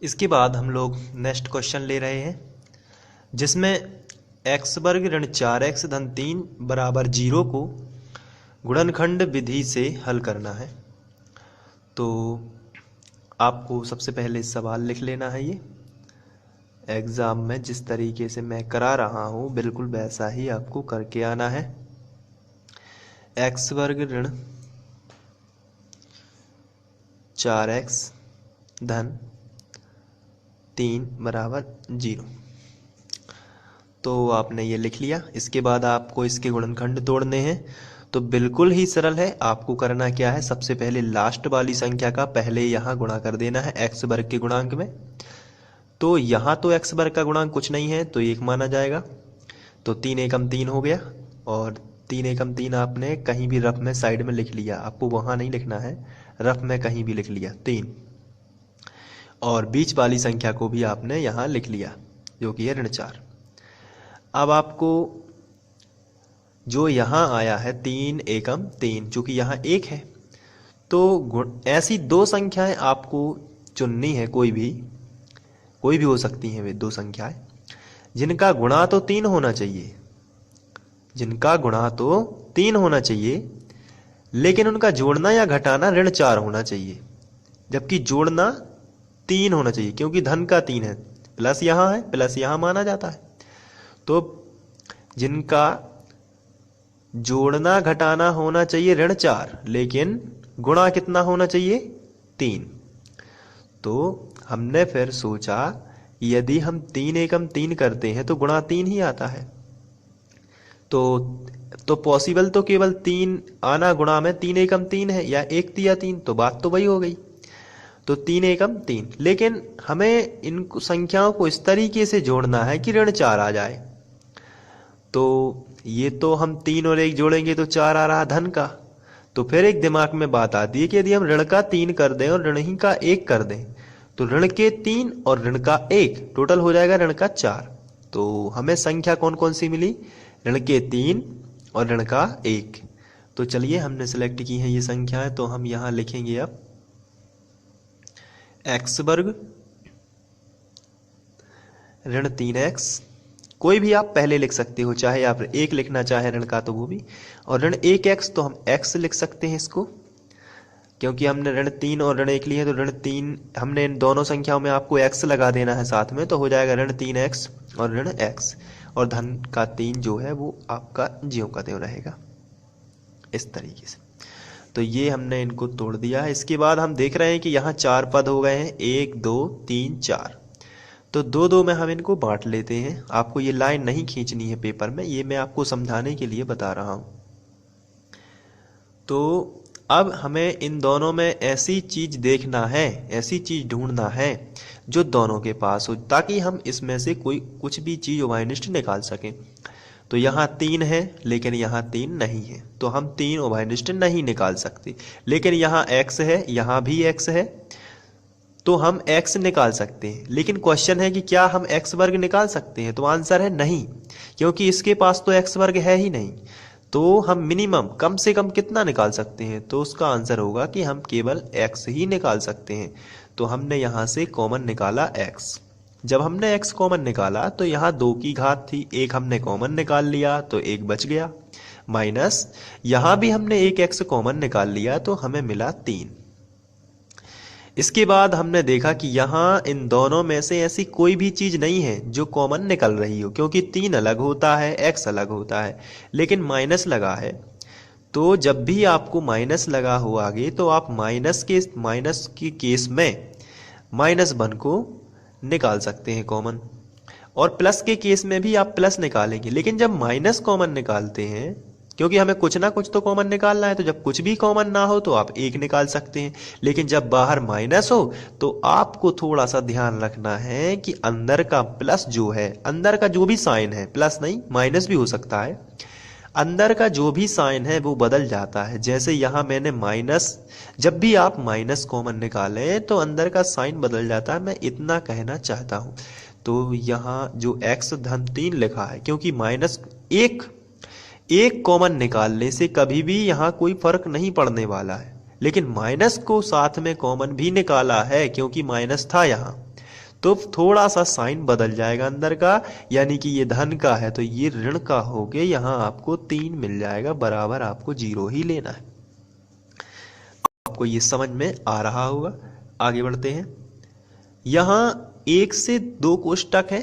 इसके बाद हम लोग नेक्स्ट क्वेश्चन ले रहे हैं जिसमें एक्स वर्ग ऋण 4x धन 3 बराबर 0 को गुणनखंड विधि से हल करना है। तो आपको सबसे पहले सवाल लिख लेना है। ये एग्ज़ाम में जिस तरीके से मैं करा रहा हूँ बिल्कुल वैसा ही आपको करके आना है। एक्स वर्ग ऋण 4x धन 3 बराबर 0। तो आपने ये लिख लिया। इसके बाद आपको इसके गुणनखंड तोड़ने हैं। तो बिल्कुल ही सरल है। आपको करना क्या है, सबसे पहले लास्ट वाली संख्या का पहले यहाँ गुणा कर देना है एक्स वर्ग के गुणांक में। तो यहाँ तो एक्स वर्ग का गुणांक कुछ नहीं है तो 1 माना जाएगा। तो 3 एकम 3 हो गया और 3 एकम 3 आपने कहीं भी रफ में साइड में लिख लिया। आपको वहाँ नहीं लिखना है, रफ में कहीं भी लिख लिया 3। और बीच वाली संख्या को भी आपने यहाँ लिख लिया जो कि है ऋण 4। अब आपको जो यहाँ आया है 3 एकम 3, चूंकि यहाँ 1 है तो ऐसी दो संख्याएं आपको चुननी है। कोई भी हो सकती हैं वे दो संख्याएं जिनका गुणा तो 3 होना चाहिए, लेकिन उनका जोड़ना या घटाना ऋण 4 होना चाहिए, जबकि जोड़ना 3 होना चाहिए क्योंकि धन का 3 है। प्लस यहाँ है, प्लस यहाँ माना जाता है। तो जिनका जोड़ना घटाना होना चाहिए ऋण 4, लेकिन गुणा कितना होना चाहिए 3। तो हमने फिर सोचा यदि हम 3 एकम 3 करते हैं तो गुणा 3 ही आता है। तो पॉसिबल तो केवल 3 आना, गुणा में 3 एकम 3 है या 1 तिया 3, तो बात तो वही हो गई। तो 3 एकम 3, लेकिन हमें इन संख्याओं को इस तरीके से जोड़ना है कि ऋण 4 आ जाए। तो ये तो हम 3 और 1 जोड़ेंगे तो 4 आ रहा धन का। तो फिर एक दिमाग में बात आती है कि यदि हम ऋण का 3 कर दें और ऋण ही का 1 कर दें तो ऋण के 3 और ऋण का 1 टोटल हो जाएगा ऋण का 4। तो हमें संख्या कौन कौन सी मिली, ऋण के 3 और ऋण का 1। तो चलिए हमने सेलेक्ट की है ये संख्याएं। तो हम यहाँ लिखेंगे अब एक्स वर्ग ऋण 3x, कोई भी आप पहले लिख सकते हो, चाहे आप 1 लिखना चाहे ऋण का तो वो भी, और ऋण 1x तो हम x लिख सकते हैं इसको, क्योंकि हमने ऋण 3 और ऋण 1 लिए तो ऋण 3 हमने इन दोनों संख्याओं में आपको x लगा देना है साथ में, तो हो जाएगा ऋण 3x और ऋण x, और धन का 3 जो है वो आपका ज्यों का त्यों रहेगा इस तरीके से। तो ये हमने इनको तोड़ दिया है। इसके बाद हम देख रहे हैं कि यहाँ 4 पद हो गए हैं, 1 2 3 4। तो 2 2 में हम इनको बांट लेते हैं। आपको ये लाइन नहीं खींचनी है पेपर में, ये मैं आपको समझाने के लिए बता रहा हूं। तो अब हमें इन दोनों में ऐसी चीज देखना है, ऐसी चीज ढूंढना है जो दोनों के पास हो, ताकि हम इसमें से कुछ भी चीज उभयनिष्ठ निकाल सकें। तो यहाँ 3 है लेकिन यहाँ 3 नहीं है, तो हम 3 उभयनिष्ठ नहीं निकाल सकते। लेकिन यहाँ x है, यहाँ भी x है, तो हम x निकाल सकते हैं। लेकिन क्वेश्चन है कि क्या हम x वर्ग निकाल सकते हैं, तो आंसर है नहीं, क्योंकि इसके पास तो x वर्ग है ही नहीं। तो हम मिनिमम कम से कम कितना निकाल सकते हैं, तो उसका आंसर होगा कि हम केवल x ही निकाल सकते हैं। तो हमने यहाँ से कॉमन निकाला x। जब हमने x कॉमन निकाला तो यहाँ 2 की घात थी, 1 हमने कॉमन निकाल लिया तो 1 बच गया, माइनस यहाँ भी हमने एक x कॉमन निकाल लिया तो हमें मिला 3। इसके बाद हमने देखा कि यहाँ इन दोनों में से ऐसी कोई भी चीज नहीं है जो कॉमन निकल रही हो, क्योंकि 3 अलग होता है, x अलग होता है, लेकिन माइनस लगा है। तो जब भी आपको माइनस लगा हो आगे तो आप माइनस के केस में -1 को निकाल सकते हैं कॉमन, और प्लस के केस में भी आप प्लस निकालेंगे। लेकिन जब माइनस कॉमन निकालते हैं, क्योंकि हमें कुछ ना कुछ तो कॉमन निकालना है, तो जब कुछ भी कॉमन ना हो तो आप 1 निकाल सकते हैं। लेकिन जब बाहर माइनस हो तो आपको थोड़ा सा ध्यान रखना है कि अंदर का प्लस जो है, अंदर का जो भी साइन है, प्लस नहीं माइनस भी हो सकता है, अंदर का जो भी साइन है वो बदल जाता है। जैसे यहाँ मैंने माइनस, जब भी आप माइनस कॉमन निकालें तो अंदर का साइन बदल जाता है, मैं इतना कहना चाहता हूँ। तो यहाँ जो x धन 3 लिखा है, क्योंकि माइनस एक कॉमन निकालने से कभी भी यहाँ कोई फर्क नहीं पड़ने वाला है, लेकिन माइनस को साथ में कॉमन भी निकाला है क्योंकि माइनस था यहाँ, तो थोड़ा सा साइन बदल जाएगा अंदर का, यानी कि ये धन का है तो ये ऋण का हो गया, यहाँ आपको 3 मिल जाएगा, बराबर आपको 0 ही लेना है। आपको ये समझ में आ रहा होगा। आगे बढ़ते हैं। यहाँ 1 से 2 कोष्टक है,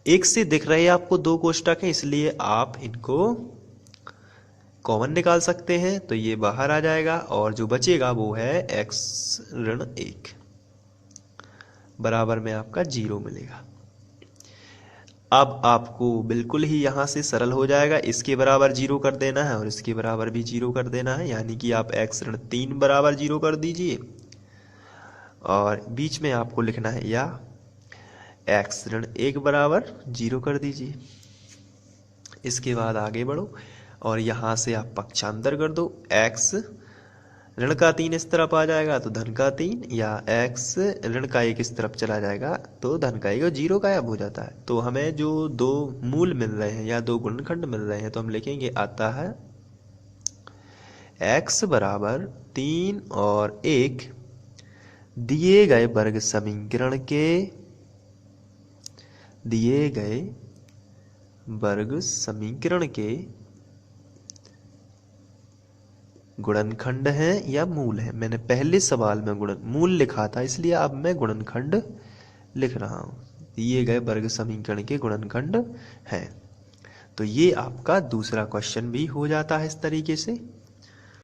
1 से दिख रहे हैं आपको 2 कोष्टक है, इसलिए आप इनको कॉमन निकाल सकते हैं, तो ये बाहर आ जाएगा और जो बचेगा वो है x ऋण 1, बराबर में आपका 0 मिलेगा। अब आपको बिल्कुल ही यहाँ से सरल हो जाएगा, इसके बराबर 0 कर देना है और इसके बराबर भी 0 कर देना है, यानी कि आप x ऋण 3 बराबर 0 कर दीजिए और बीच में आपको लिखना है या x ऋण 1 बराबर 0 कर दीजिए। इसके बाद आगे बढ़ो और यहाँ से आप पक्षांतर कर दो, x ऋण का 3 इस तरफ आ जाएगा तो धन का 3, या x ऋण का 1 इस तरफ चला जाएगा तो धन का 1, और 0 गायब हो जाता है। तो हमें जो 2 मूल मिल रहे हैं या 2 गुणनखंड मिल रहे हैं तो हम लिखेंगे आता है x बराबर 3 और 1 दिए गए वर्ग समीकरण के गुणनखंड है या मूल है। मैंने पहले सवाल में मूल लिखा था, इसलिए अब मैं गुणनखंड लिख रहा हूं। दिए गए वर्ग समीकरण के गुणनखंड हैं। तो ये आपका दूसरा क्वेश्चन भी हो जाता है इस तरीके से।